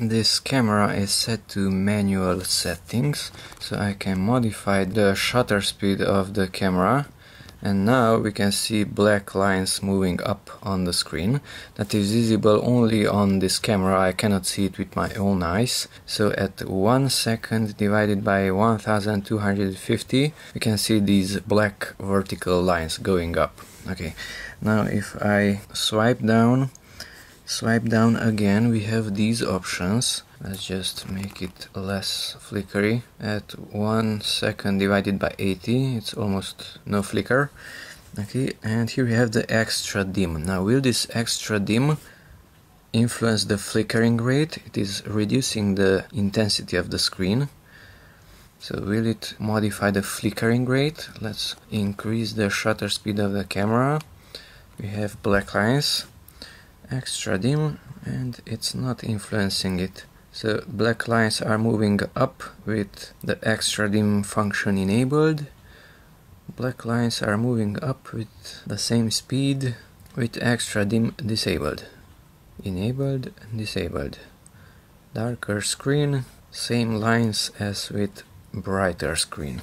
this camera is set to manual settings, so I can modify the shutter speed of the camera, and now we can see black lines moving up on the screen. That is visible only on this camera, I cannot see it with my own eyes. So at 1 second divided by 1250 we can see these black vertical lines going up. Okay, now if I swipe down again, we have these options. Let's just make it less flickery. At 1 second divided by 80, it's almost no flicker. Okay, and here we have the extra dim. Now, will this extra dim influence the flickering rate? It is reducing the intensity of the screen. So will it modify the flickering rate? Let's increase the shutter speed of the camera. We have black lines. Extra dim, and it's not influencing it. So black lines are moving up with the extra dim function enabled. Black lines are moving up with the same speed with extra dim disabled. Enabled and disabled. Darker screen, same lines as with brighter screen.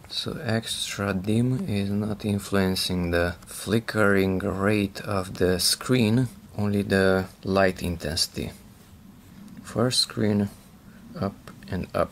So extra dim is not influencing the flickering rate of the screen, only the light intensity. First screen, up and up.